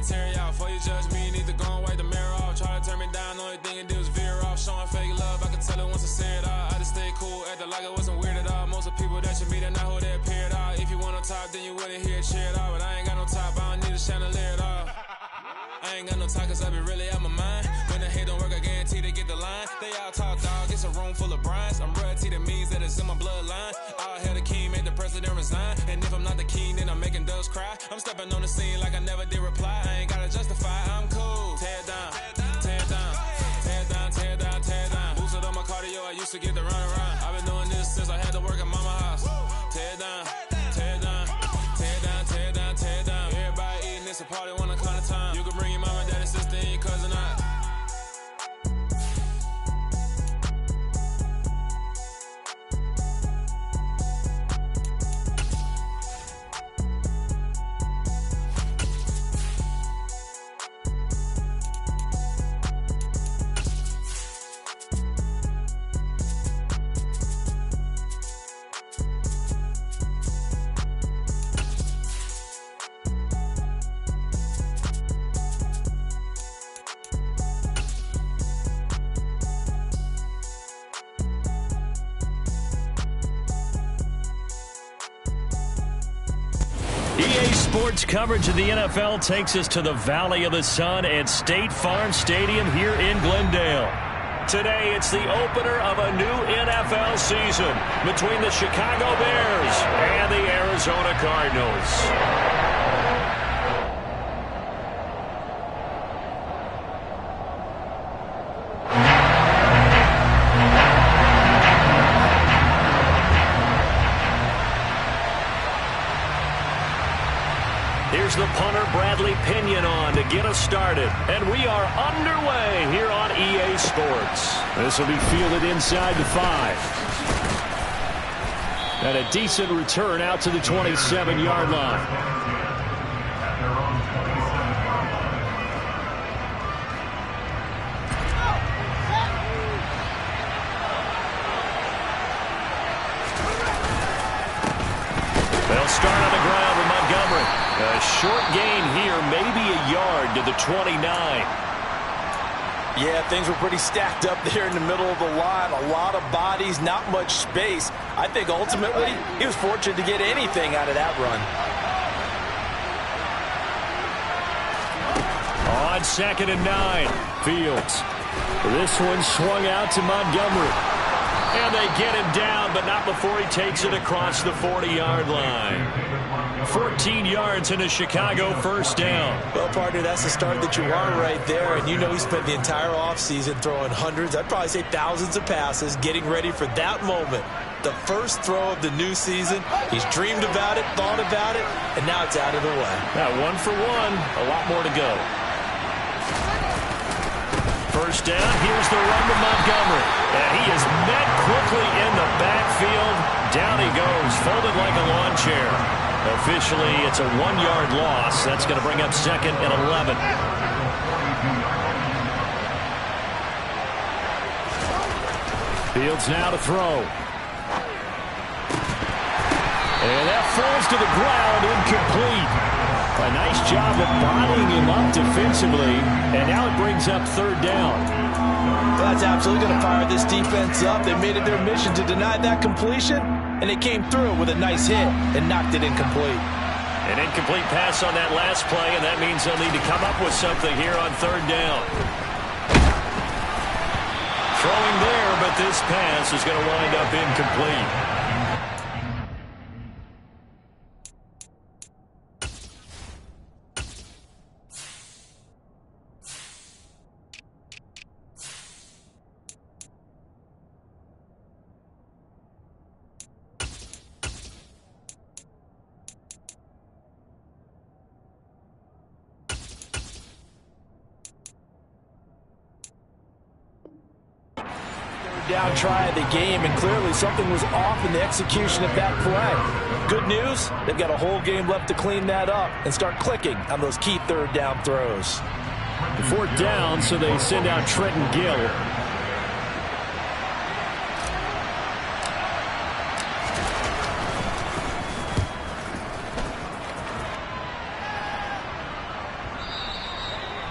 material. Before you judge me, you need to go and wipe the mirror off. Try to turn me down, only thing you do is veer off. Showing fake love, I can tell it once I see it all. I just stay cool, acting like it wasn't weird at all. Most of the people that you meet are not who they appear at all. If you want on top, then you wouldn't hear it cheer at all. But I ain't got no top, I don't need a chandelier at all. I ain't got no talk, cause I be really out my mind. When the hate don't work, I guarantee they get the line. They all talk, dog, it's a room full of brinds. I'm royalty, that means that it's in my bloodline. All hail the king, make the president resign. And if I'm not the king, then I'm making doves cry. I'm stepping on the scene like I never did reply. I ain't gotta justify, I'm cool. Tear down, tear down, tear down, tear down, tear down. Boosted up my cardio, I used to get the run around. I've been doing this since I had to work at mama house. Tear down, tear down, tear down, tear down, tear down. Everybody eating, it's a party, one kind of time. You can bring your mama, daddy, sister, and your cousin out. EA Sports coverage of the NFL takes us to the Valley of the Sun at State Farm Stadium here in Glendale. Today, it's the opener of a new NFL season between the Chicago Bears and the Arizona Cardinals. Here's the punter, Bradley Pinion, on to get us started. And we are underway here on EA Sports. This will be fielded inside the 5. And a decent return out to the 27-yard line. They'll start on the ground with Montgomery. A short gain here, maybe a yard to the 29. Yeah, things were pretty stacked up there in the middle of the line. A lot of bodies, not much space. I think ultimately he was fortunate to get anything out of that run. On 2nd and 9, Fields. This one swung out to Montgomery. And they get him down, but not before he takes it across the 40-yard line. 14 yards and a Chicago first down. Well, partner, that's the start that you want right there. And you know he spent the entire offseason throwing hundreds, I'd probably say thousands of passes, getting ready for that moment. The first throw of the new season. He's dreamed about it, thought about it, and now it's out of the way. Now 1 for 1, a lot more to go. First down, here's the run to Montgomery. And he is met quickly in the backfield. Down he goes, folded like a lawn chair. Officially, it's a 1-yard loss. That's going to bring up 2nd and 11. Fields now to throw. And that falls to the ground, incomplete. A nice job of bottling him up defensively, and now it brings up 3rd down. That's absolutely going to fire this defense up. They made it their mission to deny that completion, and they came through with a nice hit and knocked it incomplete. An incomplete pass on that last play, and that means they'll need to come up with something here on 3rd down. Throwing there, but this pass is going to wind up incomplete. Down try of the game, and clearly something was off in the execution of that play. Good news, they've got a whole game left to clean that up and start clicking on those key 3rd down throws. 4th down, so they send out Trenton Gill.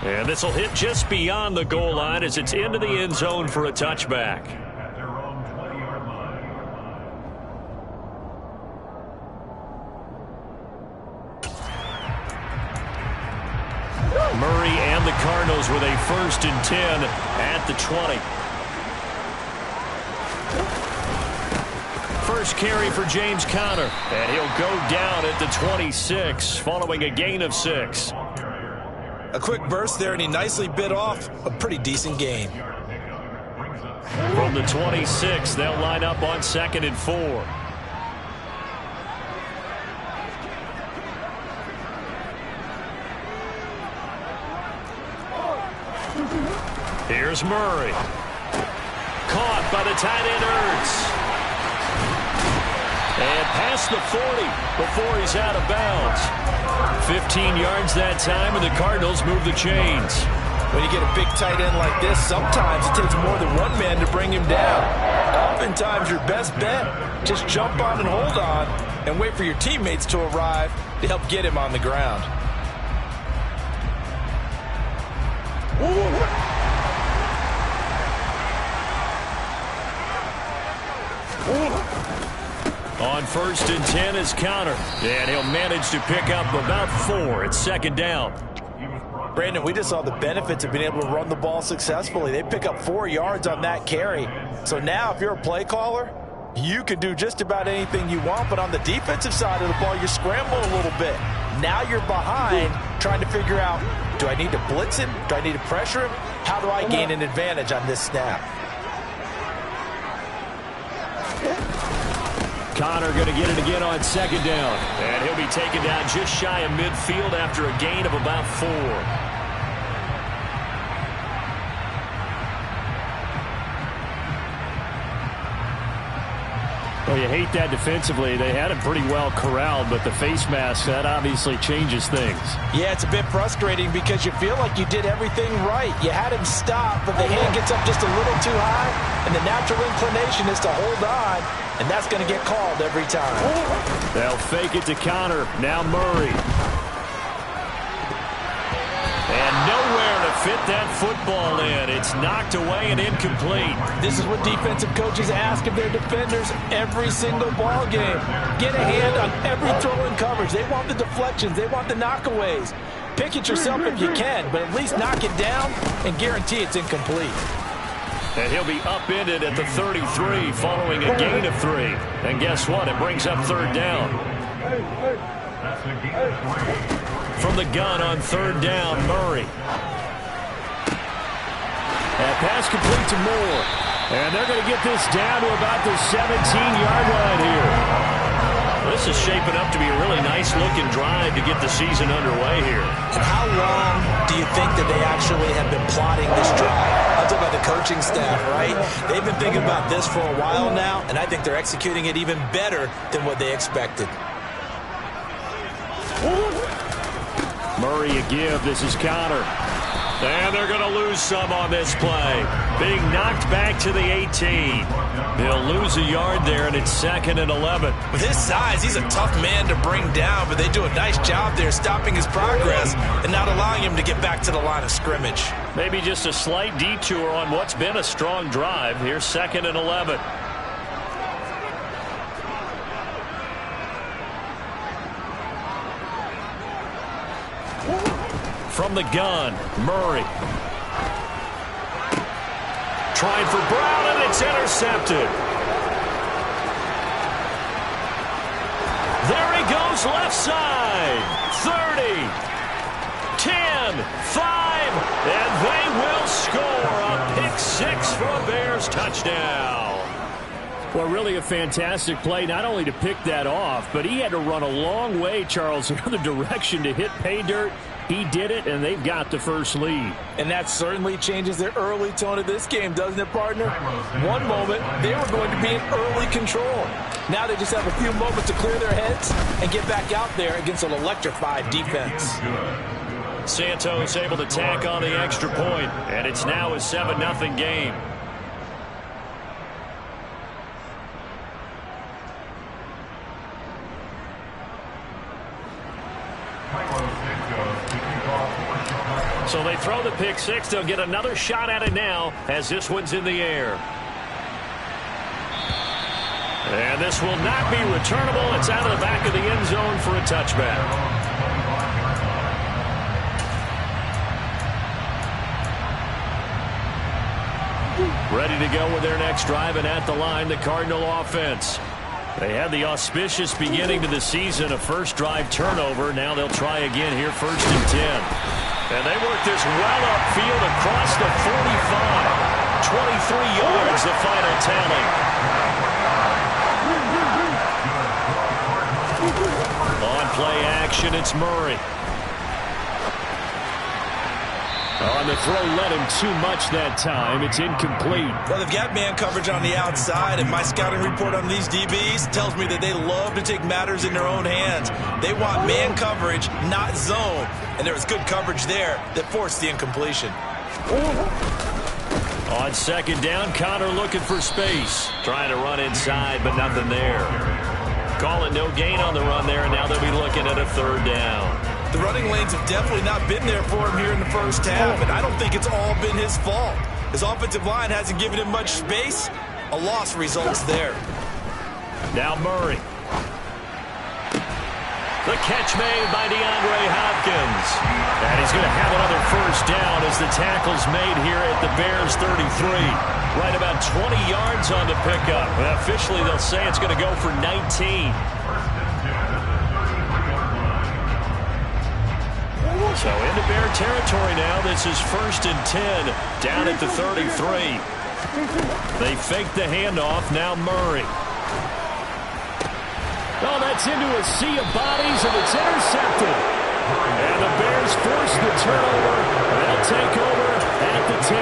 And this will hit just beyond the goal line as it's into the end zone for a touchback. Murray and the Cardinals with a 1st and 10 at the 20. First carry for James Conner, and he'll go down at the 26 following a gain of 6. A quick burst there, and he nicely bit off a pretty decent gain. From the 26, they'll line up on 2nd and 4. Here's Murray. Caught by the tight end Ertz. And past the 40 before he's out of bounds. 15 yards that time, and the Cardinals move the chains. When you get a big tight end like this, sometimes it takes more than one man to bring him down. Oftentimes, your best bet, just jump on and hold on and wait for your teammates to arrive to help get him on the ground. On 1st and 10 is Conner, and he'll manage to pick up about 4 at 2nd down. Brandon, we just saw the benefits of being able to run the ball successfully. They pick up 4 yards on that carry. So now if you're a play caller, you can do just about anything you want, but on the defensive side of the ball, you're scrambling a little bit. Now you're behind trying to figure out, do I need to blitz him? Do I need to pressure him? How do I gain an advantage on this snap? Conner going to get it again on 2nd down. And he'll be taken down just shy of midfield after a gain of about 4. Well, you hate that defensively. They had him pretty well corralled, but the face mask, that obviously changes things. Yeah, it's a bit frustrating because you feel like you did everything right. You had him stop, but the hand gets up just a little too high, and the natural inclination is to hold on, and that's going to get called every time. They'll fake it to Conner. Now Murray. And nowhere to fit that football in. It's knocked away and incomplete. This is what defensive coaches ask of their defenders every single ball game. Get a hand on every throw in coverage. They want the deflections. They want the knockaways. Pick it yourself if you can, but at least knock it down and guarantee it's incomplete. And he'll be upended at the 33 following a gain of 3. And guess what? It brings up 3rd down. From the gun on 3rd down, Murray. And pass complete to Moore. And they're going to get this down to about the 17-yard line here. This is shaping up to be a really nice-looking drive to get the season underway here. And how long do you think that they actually have been plotting this drive? I'm talking about the coaching staff, right? They've been thinking about this for a while now, and I think they're executing it even better than what they expected. Murray a give. This is Conner. And they're going to lose some on this play. Being knocked back to the 18. They'll lose a yard there, and it's 2nd and 11. With his size, he's a tough man to bring down, but they do a nice job there stopping his progress and not allowing him to get back to the line of scrimmage. Maybe just a slight detour on what's been a strong drive. Here's 2nd and 11. From the gun, Murray. Trying for Brown, and it's intercepted. There he goes, left side. 30, 10, 5, and they will score a pick 6 for a Bears touchdown. Well, really a fantastic play, not only to pick that off, but he had to run a long way, Charles, in the other direction to hit pay dirt. He did it, and they've got the first lead. And that certainly changes the early tone of this game, doesn't it, partner? One moment, they were going to be in early control. Now they just have a few moments to clear their heads and get back out there against an electrified defense. Santos able to tack on the extra point, and it's now a 7-0 game. So they throw the pick six. They'll get another shot at it now as this one's in the air. And this will not be returnable. It's out of the back of the end zone for a touchback. Ready to go with their next drive, and at the line, the Cardinal offense. They had the auspicious beginning to the season, a first drive turnover. Now they'll try again here, 1st and 10. And they work this well upfield across the 45. 23 yards, the final tally. On play action, it's Murray. On the throw, led him too much that time. It's incomplete. Well, they've got man coverage on the outside, and my scouting report on these DBs tells me that they love to take matters in their own hands. They want man coverage, not zone. And there was good coverage there that forced the incompletion. On 2nd down, Connor looking for space. Trying to run inside, but nothing there. Call it no gain on the run there, and now they'll be looking at a 3rd down. The running lanes have definitely not been there for him here in the first half, and I don't think it's all been his fault. His offensive line hasn't given him much space. A loss results there. Now Murray. The catch made by DeAndre Hopkins. And he's going to have another 1st down as the tackle's made here at the Bears 33. Right about 20 yards on the pickup. Officially, they'll say it's going to go for 19. So into Bear territory now. This is 1st and 10 down at the 33. They fake the handoff. Now Murray. Oh, that's into a sea of bodies, and it's intercepted. And the Bears force the turnover. They'll take over at the 10.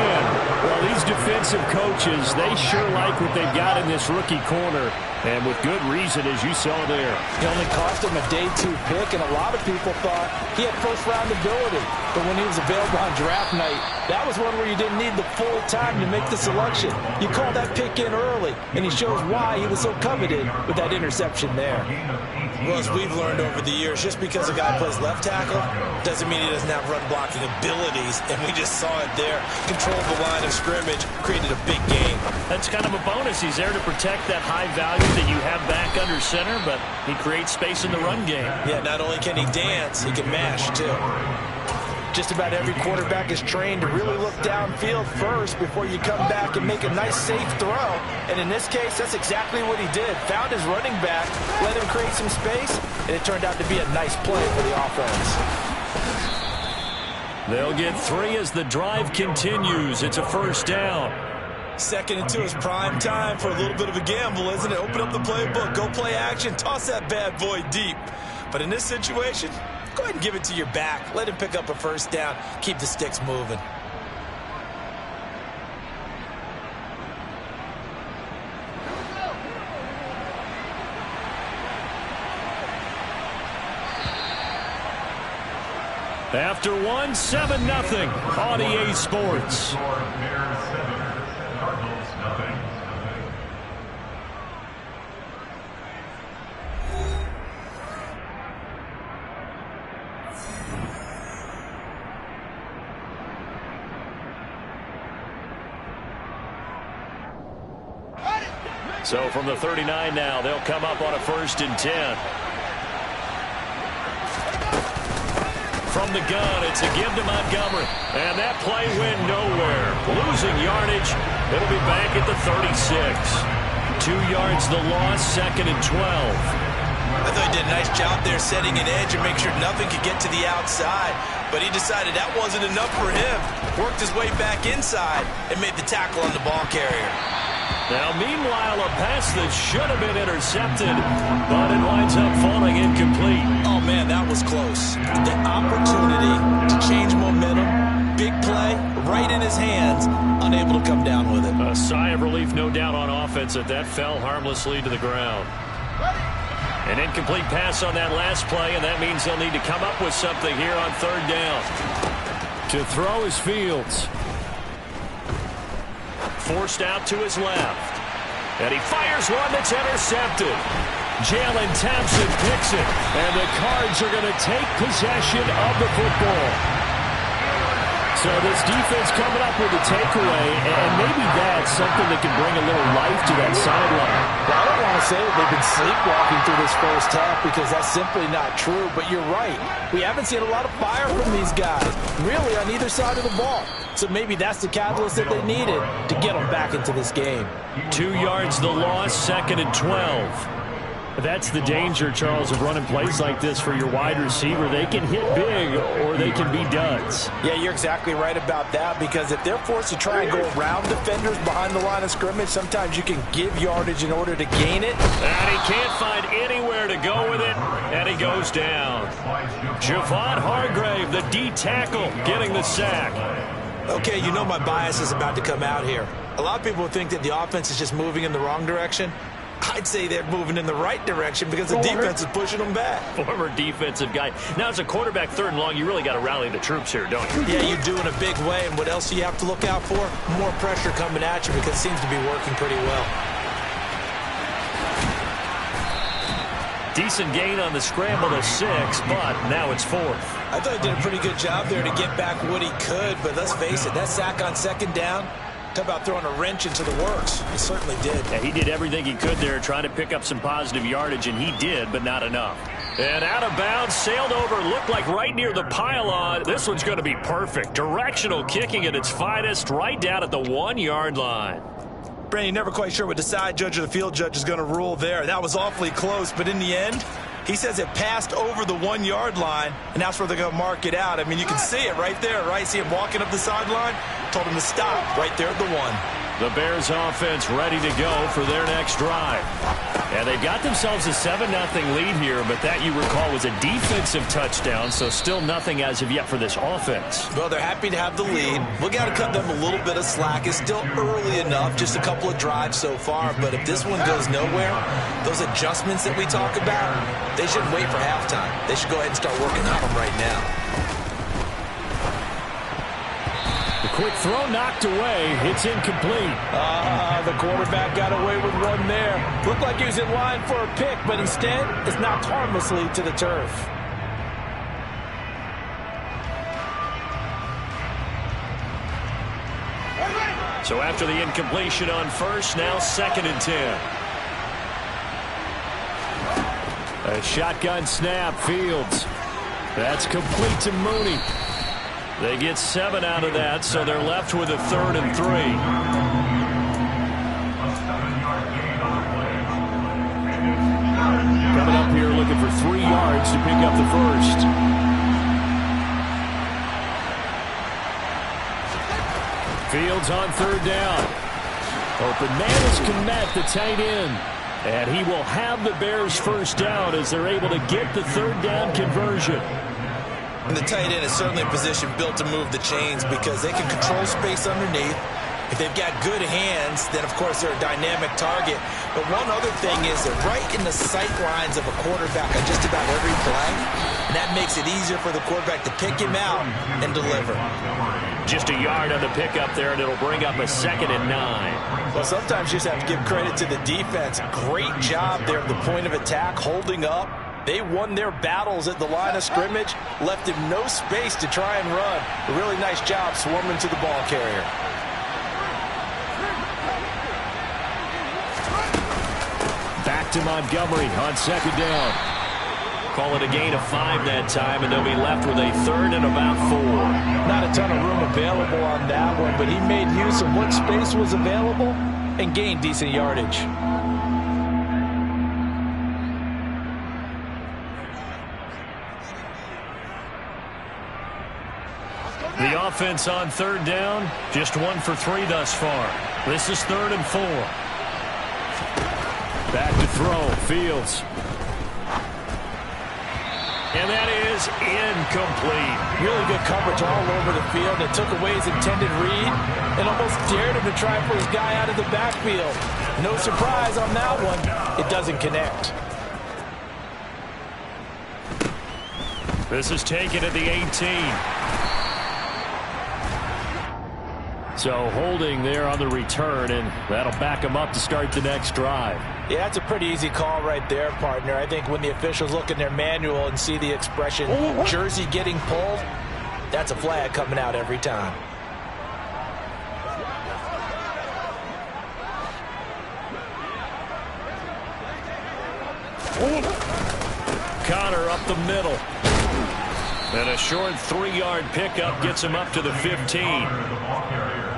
Well, these defensive coaches, they sure like what they've got in this rookie corner. And with good reason, as you saw there. He only cost him a day 2 pick, and a lot of people thought he had first-round ability. But when he was available on draft night, that was one where you didn't need the full time to make the selection. You called that pick in early, and he shows why he was so coveted with that interception there. Well, as we've learned over the years, just because a guy plays left tackle doesn't mean he doesn't have run-blocking abilities, and we just saw it there. Controlled the line of scrimmage, created a big game. That's kind of a bonus. He's there to protect that high value that you have back under center, but he creates space in the run game. Yeah, not only can he dance, he can mash, too. Just about every quarterback is trained to really look downfield first before you come back and make a nice, safe throw. And in this case, that's exactly what he did. Found his running back, let him create some space, and it turned out to be a nice play for the offense. They'll get 3 as the drive continues. It's a 1st down. 2nd and 2 is prime time for a little bit of a gamble, isn't it? Open up the playbook, go play action, toss that bad boy deep. But in this situation, go ahead and give it to your back. Let him pick up a 1st down. Keep the sticks moving. After 1, 7-0 on EA Sports. So from the 39 now, they'll come up on a 1st and 10. From the gun, it's a give to Montgomery. And that play went nowhere. Losing yardage. It'll be back at the 36. 2 yards the loss, 2nd and 12. I thought he did a nice job there setting an edge and make sure nothing could get to the outside. But he decided that wasn't enough for him. Worked his way back inside and made the tackle on the ball carrier. Now, meanwhile, a pass that should have been intercepted, but it winds up falling incomplete. Oh, man, that was close. The opportunity to change momentum, big play, right in his hands, unable to come down with it. A sigh of relief, no doubt, on offense that fell harmlessly to the ground. An incomplete pass on that last play, and that means they'll need to come up with something here on 3rd down. To throw is Fields. Forced out to his left. And he fires one that's intercepted. Jalen Thompson picks it. And the Cards are going to take possession of the football. So this defense coming up with a takeaway, and maybe that's something that can bring a little life to that sideline. Well, I don't want to say that they've been sleepwalking through this first half because that's simply not true, but you're right. We haven't seen a lot of fire from these guys, really on either side of the ball. So maybe that's the catalyst that they needed to get them back into this game. 2 yards the loss, 2nd and 12. That's the danger, Charles, of running plays like this for your wide receiver. They can hit big or they can be duds. Yeah, you're exactly right about that, because if they're forced to try and go around defenders behind the line of scrimmage, sometimes you can give yardage in order to gain it. And he can't find anywhere to go with it, and he goes down. Javon Hargrave, the D tackle, getting the sack. Okay, you know my bias is about to come out here. A lot of people think that the offense is just moving in the wrong direction. I'd say they're moving in the right direction because the defense is pushing them back. Former defensive guy. Now, as a quarterback, 3rd and long, you really got to rally the troops here, don't you? Yeah, you do in a big way. And what else do you have to look out for? More pressure coming at you because it seems to be working pretty well. Decent gain on the scramble to 6, but now it's 4th. I thought he did a pretty good job there to get back what he could, but let's face it, that sack on 2nd down, talk about throwing a wrench into the works. He certainly did. Yeah, he did everything he could there, trying to pick up some positive yardage, and he did, but not enough. And out of bounds, sailed over, looked like right near the pylon. This one's going to be perfect. Directional kicking at its finest, right down at the 1-yard line. Brandon, you're never quite sure what the side judge or the field judge is going to rule there. That was awfully close, but in the end, he says it passed over the 1-yard line, and that's where they're going to mark it out. I mean, you can see it right there, right? See him walking up the sideline? Told him to stop right there at the 1. The Bears offense ready to go for their next drive. And they've got themselves a 7-0 lead here, but that, you recall, was a defensive touchdown, so still nothing as of yet for this offense. Well, they're happy to have the lead. We got to cut them a little bit of slack. It's still early enough, just a couple of drives so far, but if this one goes nowhere, those adjustments that we talk about, they shouldn't wait for halftime. They should go ahead and start working on them right now. The quick throw knocked away. It's incomplete. The quarterback got away with one there. Looked like he was in line for a pick, but instead, it's knocked harmlessly to the turf. So after the incompletion on 1st, now 2nd and 10. A shotgun snap, Fields. That's complete to Mooney. They get 7 out of that, so they're left with a 3rd and 3. Coming up here looking for 3 yards to pick up the 1st. Fields on 3rd down. Open man is Kmet, the tight end. And he will have the Bears 1st down as they're able to get the 3rd down conversion. And the tight end is certainly a position built to move the chains because they can control space underneath. If they've got good hands, then, of course, they're a dynamic target. But one other thing is they're right in the sight lines of a quarterback on just about every play. And that makes it easier for the quarterback to pick him out and deliver. Just a yard on the pickup there, and it'll bring up a 2nd and 9. Well, sometimes you just have to give credit to the defense. Great job there at the point of attack, holding up. They won their battles at the line of scrimmage, left him no space to try and run. A really nice job swarming to the ball carrier. Back to Montgomery on 2nd down. Call it a gain of 5 that time, and they'll be left with a 3rd and about 4. Not a ton of room available on that one, but he made use of what space was available and gained decent yardage. The offense on 3rd down, just 1 for 3 thus far. This is 3rd and 4. Back to throw, Fields. And that is incomplete. Really good coverage all over the field. It took away his intended read and almost dared him to try for his guy out of the backfield. No surprise on that one. It doesn't connect. This is taken at the 18. So holding there on the return, and that'll back him up to start the next drive. Yeah, that's a pretty easy call right there, partner. I think when the officials look in their manual and see the expression jersey getting pulled, That's a flag coming out every time. Connor up the middle. And a short 3-yard pickup gets him up to the 15.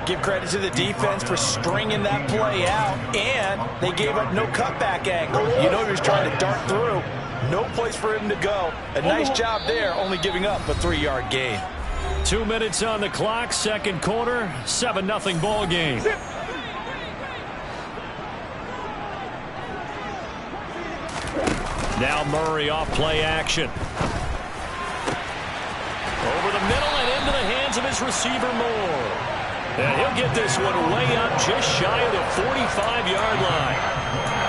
Give credit to the defense for stringing that play out, and they gave up no cutback angle. You know he was trying to dart through. No place for him to go. A nice job there, only giving up a 3-yard gain. 2 minutes on the clock, second quarter, 7-0 ball game. Now Murray off play action. Over the middle and into the hands of his receiver Moore. And he'll get this one way up just shy of the 45-yard line.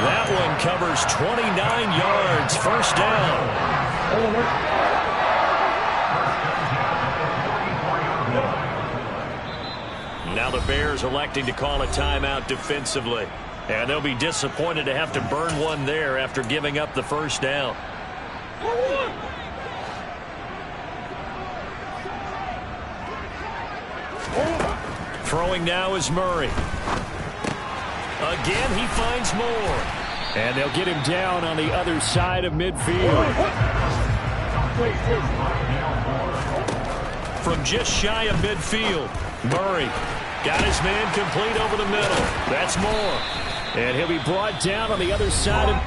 That one covers 29 yards, first down. Now the Bears electing to call a timeout defensively. And they'll be disappointed to have to burn one there after giving up the first down. Throwing now is Murray. Again, he finds Moore. And they'll get him down on the other side of midfield. From just shy of midfield, Murray got his man complete over the middle. That's Moore. And he'll be brought down on the other side of...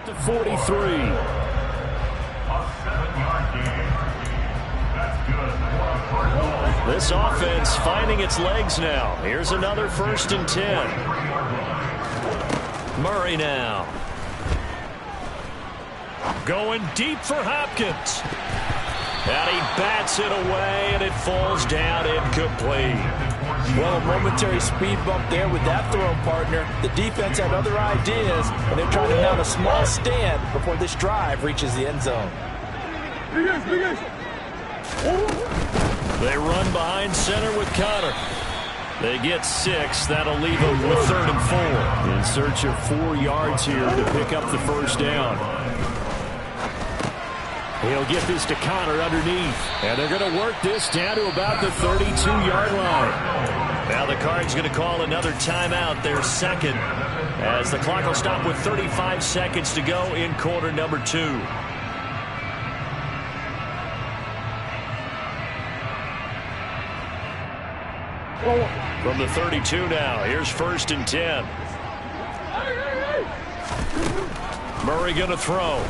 to 43. A 7-yard gain. That's good. This offense finding its legs now. Here's another 1st and 10. Murray now. Going deep for Hopkins. And he bats it away, and it falls down incomplete. Well, a momentary speed bump there with that throw, partner. The defense had other ideas, and they're trying to mount a small stand before this drive reaches the end zone. They run behind center with Connor. They get 6. That'll leave them with 3rd and 4. In search of 4 yards here to pick up the first down. He'll get this to Connor underneath. And they're going to work this down to about the 32-yard line. Now the Cards going to call another timeout, their second, as the clock will stop with 35 seconds to go in quarter number 2. From the 32 now, here's 1st and 10. Murray going to throw.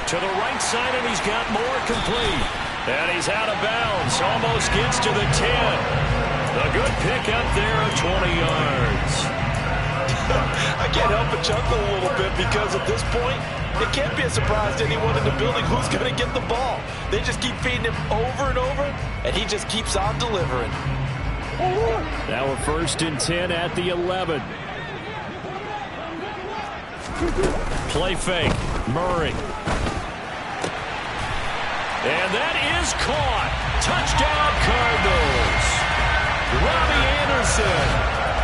To the right side, and he's got Moore complete. And he's out of bounds. Almost gets to the 10. A good pickup there of 20 yards. I can't help but chuckle a little bit because at this point, it can't be a surprise to anyone in the building who's going to get the ball. They just keep feeding him over and over, and he just keeps on delivering. Now a 1st and 10 at the 11. Play fake. Murray. And that is caught. Touchdown, Cardinals. Robbie Anderson,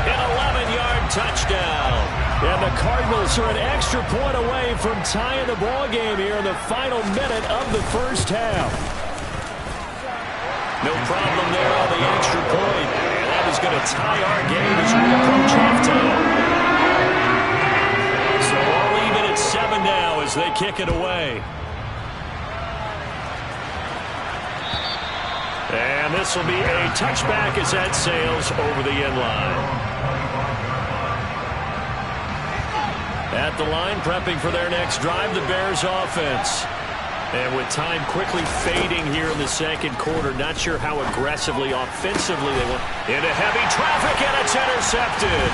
an 11-yard touchdown. And the Cardinals are an extra point away from tying the ball game here in the final minute of the first half. No problem there on the extra point. And that is going to tie our game as we approach halftime. So all even at 7 now as they kick it away. And this will be a touchback as that sails over the end line. At the line, prepping for their next drive, the Bears offense. And with time quickly fading here in the second quarter, not sure how aggressively, offensively they want. Into heavy traffic, and it's intercepted.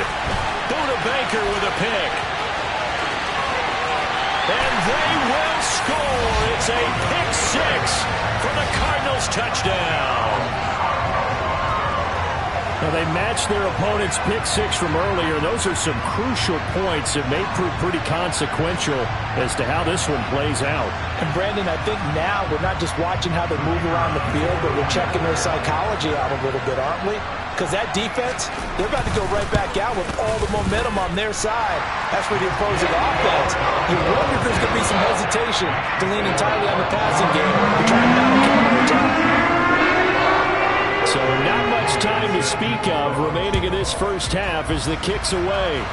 Buda Baker with a pick. And they will score. It's a pick six for the Cardinals touchdown. Now they matched their opponent's pick six from earlier. Those are some crucial points that may prove pretty consequential as to how this one plays out. And Brandon, I think now we're not just watching how they move around the field, but we're checking their psychology out a little bit, aren't we? Because that defense, they're about to go right back out with all the momentum on their side. That's for the opposing offense. You wonder if there's going to be some hesitation to lean entirely on the passing game to try and battle counterattack. So not much time to speak of remaining in this first half as the kick's away.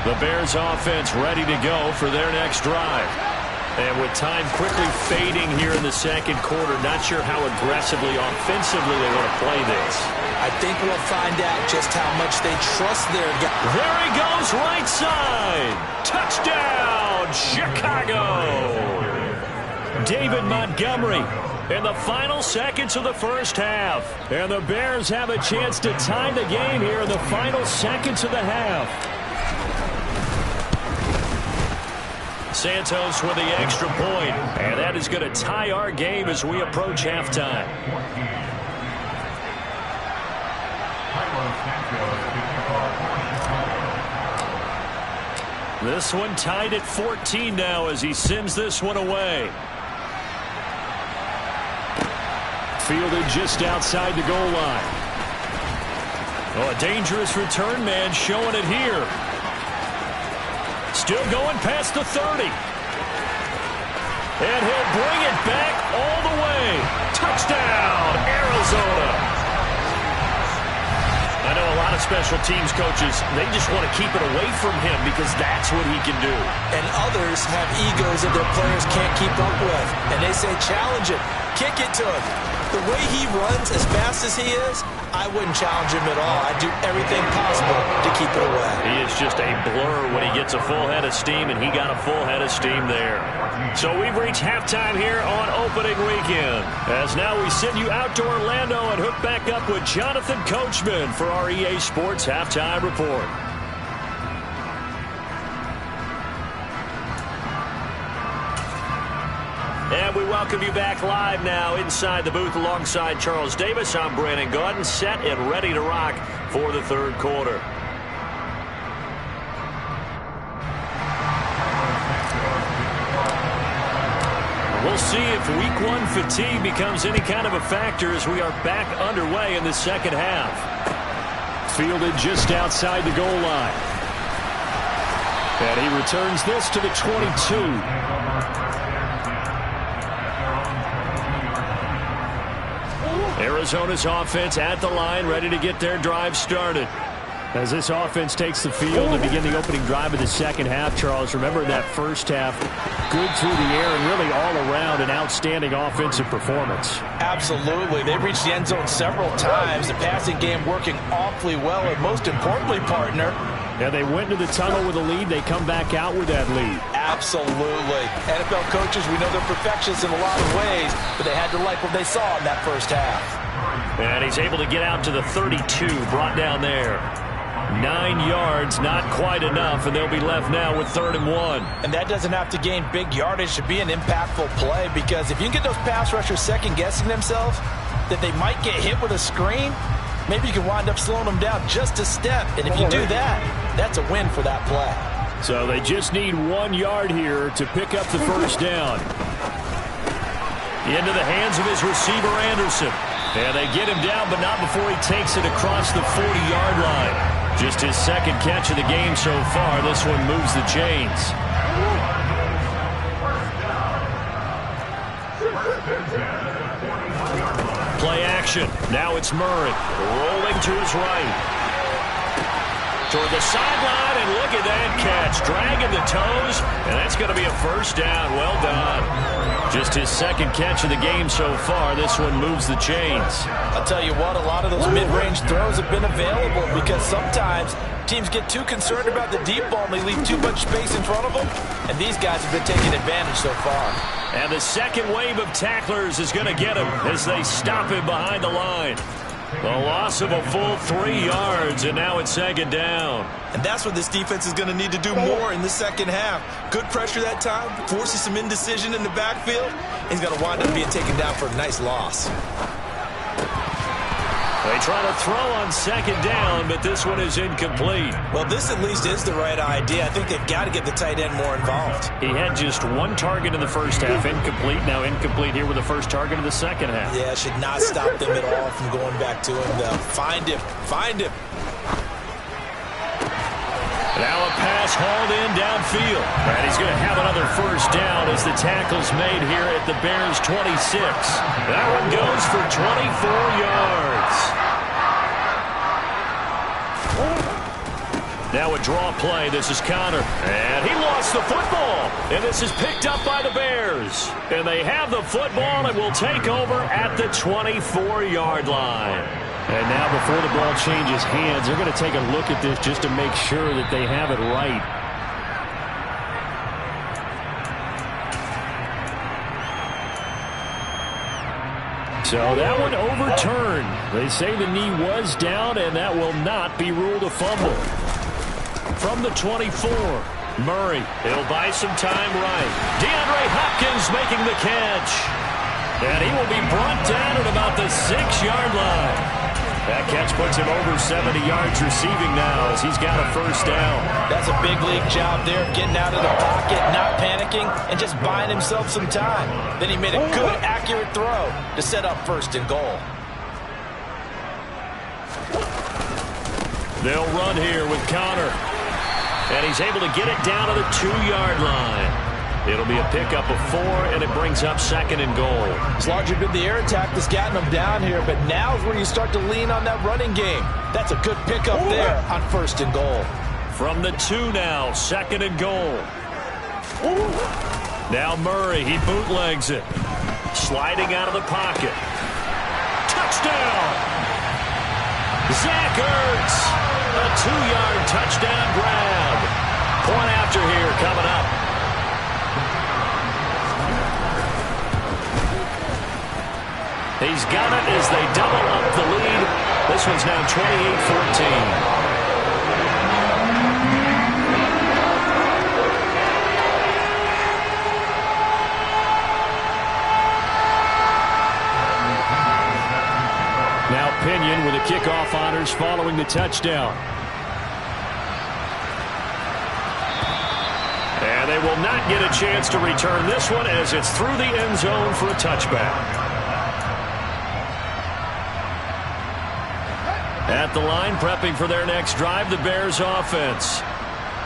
The Bears offense ready to go for their next drive. And with time quickly fading here in the second quarter, not sure how aggressively, offensively they want to play this. I think we'll find out just how much they trust their guy. There he goes, right side. Touchdown, Chicago. David Montgomery in the final seconds of the first half. And the Bears have a chance to tie the game here in the final seconds of the half. Santos with the extra point, and that is going to tie our game as we approach halftime. This one tied at 14 now as he sends this one away. Fielded just outside the goal line. Oh, a dangerous return man showing it here. Still going past the 30. And he'll bring it back all the way. Touchdown, Arizona. I know a lot of special teams coaches, they just want to keep it away from him because that's what he can do. And others have egos that their players can't keep up with. And they say, challenge it, kick it to him. The way he runs as fast as he is, I wouldn't challenge him at all. I'd do everything possible to keep it away. He is just a blur when he gets a full head of steam, and he got a full head of steam there. So we've reached halftime here on opening weekend. As now we send you out to Orlando and hook back up with Jonathan Coachman for our EA Sports Halftime Report. And we welcome you back live now inside the booth alongside Charles Davis. I'm Brandon Gaudin, set and ready to rock for the third quarter. We'll see if week one fatigue becomes any kind of a factor as we are back underway in the second half. Fielded just outside the goal line. And he returns this to the 22. Arizona's offense at the line, ready to get their drive started. As this offense takes the field to begin the opening drive of the second half, Charles, remember that first half, good through the air and really all around an outstanding offensive performance. Absolutely. They reached the end zone several times. The passing game working awfully well, and most importantly, partner, yeah, they went into the tunnel with a lead. They come back out with that lead. Absolutely. NFL coaches, we know they're perfectionists in a lot of ways, but they had to like what they saw in that first half. And he's able to get out to the 32, brought down there. 9 yards, not quite enough, and they'll be left now with 3rd and 1. And that doesn't have to gain big yardage to be an impactful play, because if you can get those pass rushers second-guessing themselves that they might get hit with a screen, maybe you can wind up slowing them down just a step. And if you do that, that's a win for that play. So they just need 1 yard here to pick up the first down. Into the hands of his receiver, Anderson. And they get him down, but not before he takes it across the 40-yard line. Just his second catch of the game so far. This one moves the chains. Play action. Now it's Murray. Rolling to his right. Toward the sideline, and look at that catch. Dragging the toes, and that's going to be a first down. Well done. Just his second catch of the game so far. This one moves the chains. I'll tell you what, a lot of those mid-range throws have been available because sometimes teams get too concerned about the deep ball and they leave too much space in front of them, and these guys have been taking advantage so far. And the second wave of tacklers is going to get him as they stop him behind the line. The loss of a full 3 yards, and now it's second down. And that's what this defense is going to need to do more in the second half. Good pressure that time, forces some indecision in the backfield. He's going to wind up being taken down for a nice loss. They try to throw on second down, but this one is incomplete. Well, this at least is the right idea. I think they've got to get the tight end more involved. He had just 1 target in the first half, incomplete. Now incomplete here with the first target of the second half. Yeah, should not stop them at all from going back to him, though. Find him. Find him. Now a pass hauled in downfield. And he's going to have another first down as the tackle's made here at the Bears' 26. That one goes for 24 yards. Now a draw play. This is Connor. And he lost the football. And this is picked up by the Bears. And they have the football and will take over at the 24-yard line. And now before the ball changes hands, they're going to take a look at this just to make sure that they have it right. So that one overturned. They say the knee was down, and that will not be ruled a fumble. From the 24, Murray. He'll buy some time right. DeAndre Hopkins making the catch. And he will be brought down at about the 6-yard line. That catch puts him over 70 yards receiving now as he's got a first down. That's a big league job there, getting out of the pocket, not panicking, and just buying himself some time. Then he made a good, accurate throw to set up 1st and goal. They'll run here with Connor. And he's able to get it down to the 2-yard line. It'll be a pickup of 4, and it brings up 2nd and goal. It's largely been the air attack that's gotten them down here, but now is where you start to lean on that running game. That's a good pickup there on 1st and goal. From the 2 now, 2nd and goal. Now Murray, he bootlegs it. Sliding out of the pocket. Touchdown! Zach Ertz! A 2-yard touchdown grab. Point after here coming up. He's got it as they double up the lead. This one's now 28-14. Now Pinion with the kickoff honors following the touchdown. And they will not get a chance to return this one as it's through the end zone for a touchback. At the line, prepping for their next drive, the Bears offense.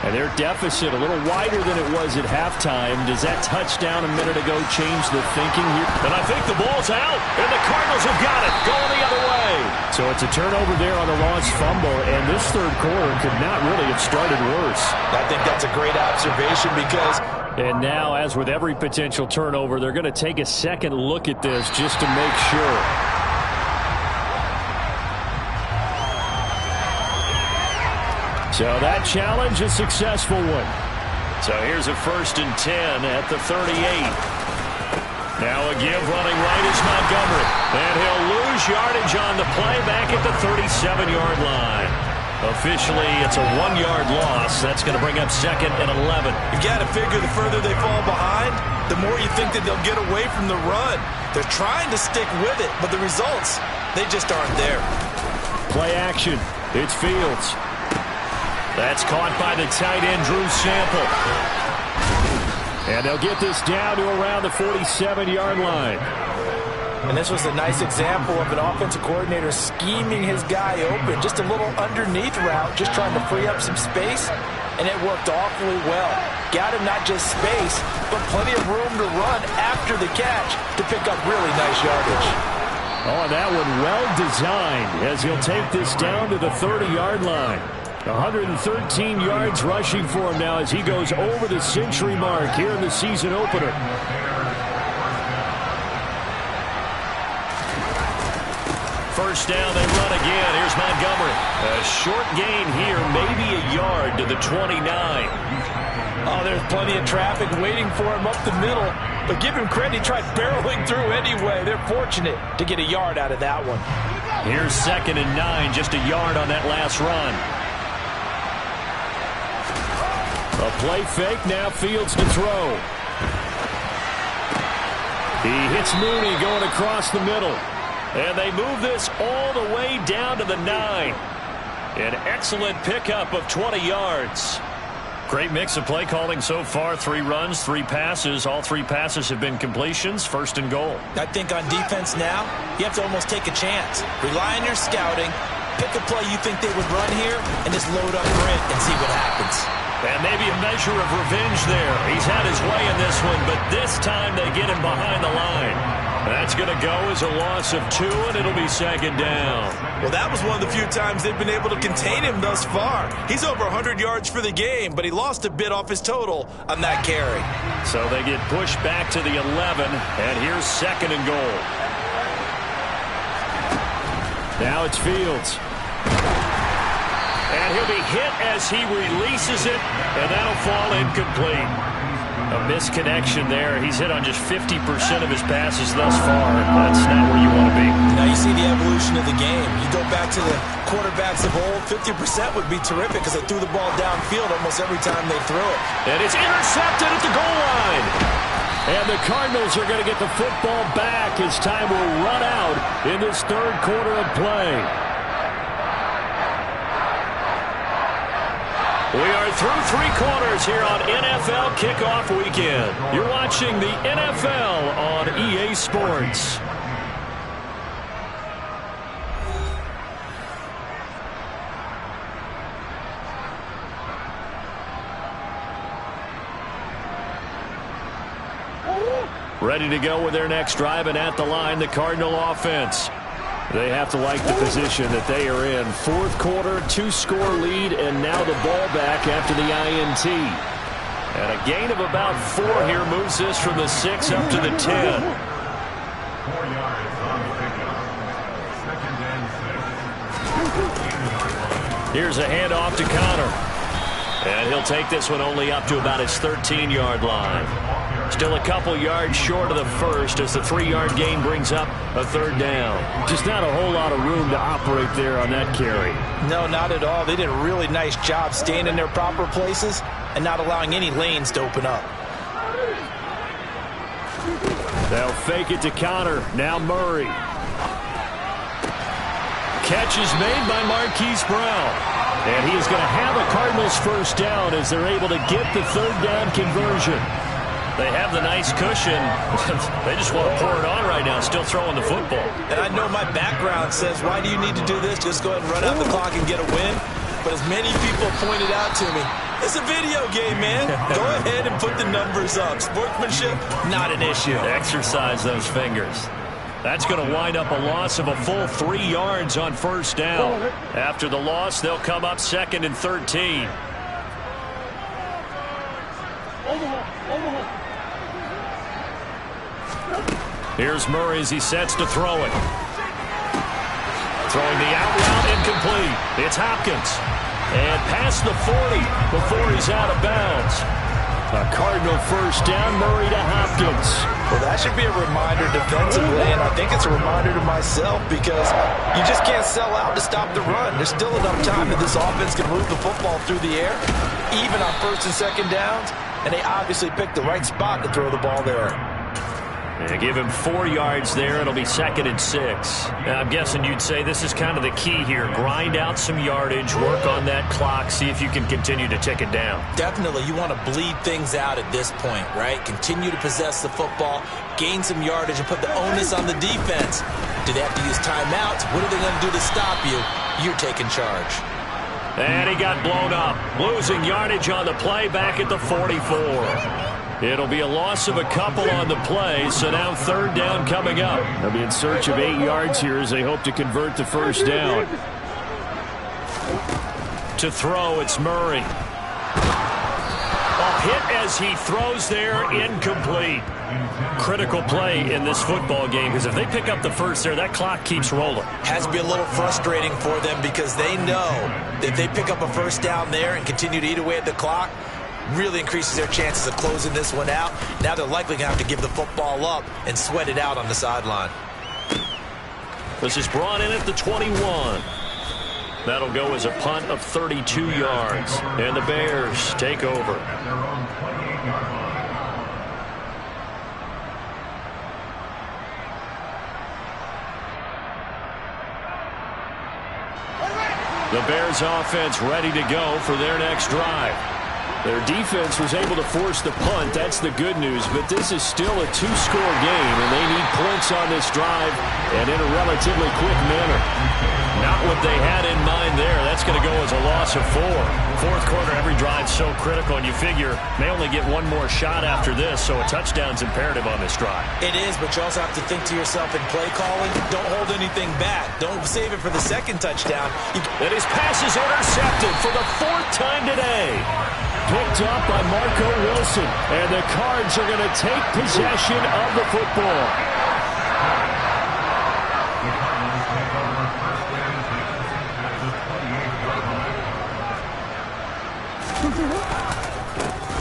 And their deficit a little wider than it was at halftime. Does that touchdown a minute ago change the thinking here? And I think the ball's out, and the Cardinals have got it, going the other way. So it's a turnover there on the lost fumble, and this third quarter could not really have started worse. I think that's a great observation because... And now, as with every potential turnover, they're going to take a second look at this just to make sure. So that challenge, a successful one. So here's a 1st and 10 at the 38. Now a give running right is Montgomery. And he'll lose yardage on the play back at the 37-yard line. Officially, it's a 1-yard loss. That's going to bring up 2nd and 11. You got to figure the further they fall behind, the more you think that they'll get away from the run. They're trying to stick with it, but the results, they just aren't there. Play action. It's Fields. That's caught by the tight end, Drew Sample. And they'll get this down to around the 47-yard line. And this was a nice example of an offensive coordinator scheming his guy open. Just a little underneath route, just trying to free up some space, and it worked awfully well. Got him not just space, but plenty of room to run after the catch to pick up really nice yardage. Oh, and that one well designed as he'll take this down to the 30-yard line. 113 yards rushing for him now as he goes over the century mark here in the season opener. First down, they run again. Here's Montgomery. A short gain here, maybe a yard to the 29. Oh, there's plenty of traffic waiting for him up the middle. But give him credit, he tried barreling through anyway. They're fortunate to get a yard out of that one. Here's 2nd and 9, just a yard on that last run. A play fake, now Fields to throw. He hits Mooney going across the middle. And they move this all the way down to the 9. An excellent pickup of 20 yards. Great mix of play calling so far. 3 runs, 3 passes. All 3 passes have been completions. 1st and goal. I think on defense now, you have to almost take a chance. Rely on your scouting. Pick a play you think they would run here, and just load up Brent and see what happens. And maybe a measure of revenge there. He's had his way in this one, but this time they get him behind the line. That's going to go as a loss of 2, and it'll be 2nd down. Well, that was one of the few times they've been able to contain him thus far. He's over 100 yards for the game, but he lost a bit off his total on that carry. So they get pushed back to the 11, and here's 2nd and goal. Now it's Fields. And he'll be hit as he releases it, and that'll fall incomplete. A misconnection there. He's hit on just 50% of his passes thus far. That's not where you want to be. Now you see the evolution of the game. You go back to the quarterbacks of old, 50% would be terrific because they threw the ball downfield almost every time they threw it. And it's intercepted at the goal line. And the Cardinals are going to get the football back as time will run out in this 3rd quarter of play. We are through 3 quarters here on NFL Kickoff Weekend. You're watching the NFL on EA Sports. Ready to go with their next drive, and at the line, the Cardinal offense. They have to like the position that they are in. 4th quarter, 2-score lead, and now the ball back after the INT. And a gain of about 4 here moves this from the 6 up to the 10. 4 yards on the pickup. 2nd and 6. Here's a handoff to Connor. And he'll take this one only up to about his 13-yard line. Still a couple yards short of the first as the 3-yard gain brings up a 3rd down. Just not a whole lot of room to operate there on that carry. No, not at all. They did a really nice job staying in their proper places and not allowing any lanes to open up. They'll fake it to Connor. Now Murray. Catch is made by Marquise Brown. And he is going to have a Cardinals 1st down as they're able to get the 3rd down conversion. They have the nice cushion. They just want to pour it on right now, still throwing the football. And I know my background says, why do you need to do this? Just go ahead and run out the clock and get a win. But as many people pointed out to me, it's a video game, man. Go ahead and put the numbers up. Sportsmanship, not an issue. Exercise those fingers. That's going to wind up a loss of a full 3 yards on 1st down. After the loss, they'll come up 2nd and 13. Here's Murray as he sets to throw it. Throwing the out route incomplete. It's Hopkins. And past the 40 before he's out of bounds. A Cardinal 1st down, Murray to Hopkins. Well, that should be a reminder defensively, and I think it's a reminder to myself because you just can't sell out to stop the run. There's still enough time that this offense can move the football through the air, even on first and second downs, and they obviously picked the right spot to throw the ball there. Yeah, give him 4 yards there. It'll be 2nd and 6. Now, I'm guessing you'd say this is kind of the key here. Grind out some yardage, work on that clock, see if you can continue to tick it down. Definitely. You want to bleed things out at this point, right? Continue to possess the football, gain some yardage, and put the onus on the defense. Do they have to use timeouts? What are they going to do to stop you? You're taking charge. And he got blown up. Losing yardage on the play back at the 44. It'll be a loss of a couple on the play, so now 3rd down coming up. They'll be in search of 8 yards here as they hope to convert the 1st down. To throw, it's Murray. A hit as he throws there, incomplete. Critical play in this football game because if they pick up the 1st there, that clock keeps rolling. Has to be a little frustrating for them because they know that if they pick up a 1st down there and continue to eat away at the clock, really increases their chances of closing this one out. Now they're likely going to have to give the football up and sweat it out on the sideline. This is brought in at the 21. That'll go as a punt of 32 yards. And the Bears take over. The Bears offense ready to go for their next drive. Their defense was able to force the punt. That's the good news. But this is still a 2-score game, and they need points on this drive and in a relatively quick manner. Not what they had in mind there. That's going to go as a loss of 4. 4th quarter, every drive's so critical, and you figure they only get one more shot after this, so a touchdown's imperative on this drive. It is, but you also have to think to yourself in play calling, don't hold anything back. Don't save it for the 2nd touchdown. And his pass is intercepted for the 4th time today. Picked up by Marco Wilson, and the Cards are going to take possession of the football.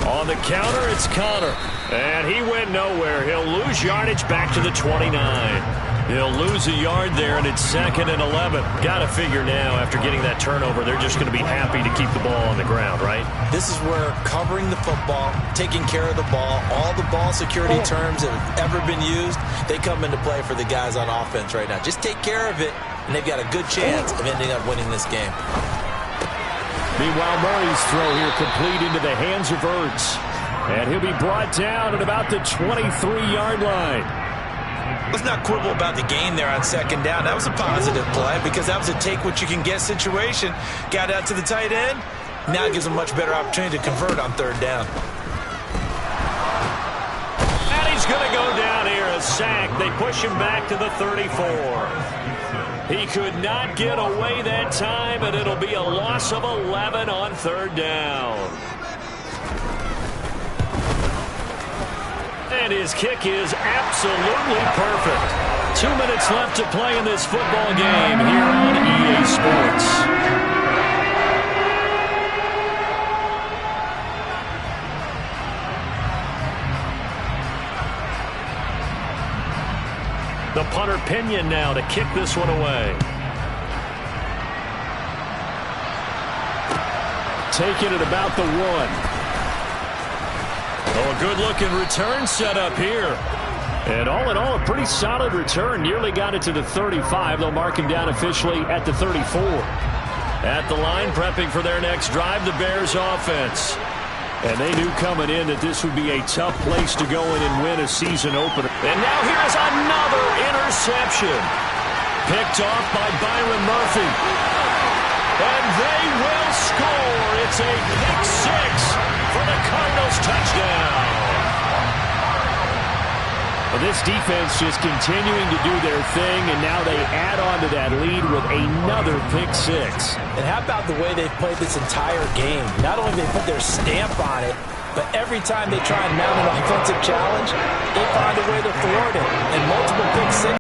On the counter, it's Connor, and he went nowhere. He'll lose yardage back to the 29. He'll lose a yard there, and it's 2nd and 11. Got to figure now, after getting that turnover, they're just going to be happy to keep the ball on the ground, right? This is where covering the football, taking care of the ball, all the ball security terms that have ever been used, they come into play for the guys on offense right now. Just take care of it, and they've got a good chance of ending up winning this game. Meanwhile, Murray's throw here complete into the hands of Ertz. And he'll be brought down at about the 23-yard line. Let's not quibble about the gain there on 2nd down. That was a positive play because that was a take-what-you-can-get situation. Got out to the tight end. Now it gives them a much better opportunity to convert on 3rd down. And he's going to go down here, a sack. They push him back to the 34. He could not get away that time, and it'll be a loss of 11 on 3rd down. And his kick is absolutely perfect. 2 minutes left to play in this football game here on EA Sports. The punter Pinion now to kick this one away. Taking it about the 1. Oh, a good-looking return set up here. And all in all, a pretty solid return. Nearly got it to the 35. They'll mark him down officially at the 34. At the line, prepping for their next drive, the Bears offense. And they knew coming in that this would be a tough place to go in and win a season opener. And now here's another interception. Picked off by Byron Murphy. And they will score. It's a pick 6 for the Cardinals touchdown. Well, this defense just continuing to do their thing, and now they add on to that lead with another pick 6. And how about the way they've played this entire game? Not only have they put their stamp on it, but every time they try and mount an offensive challenge, they find a way to thwart it. And multiple pick 6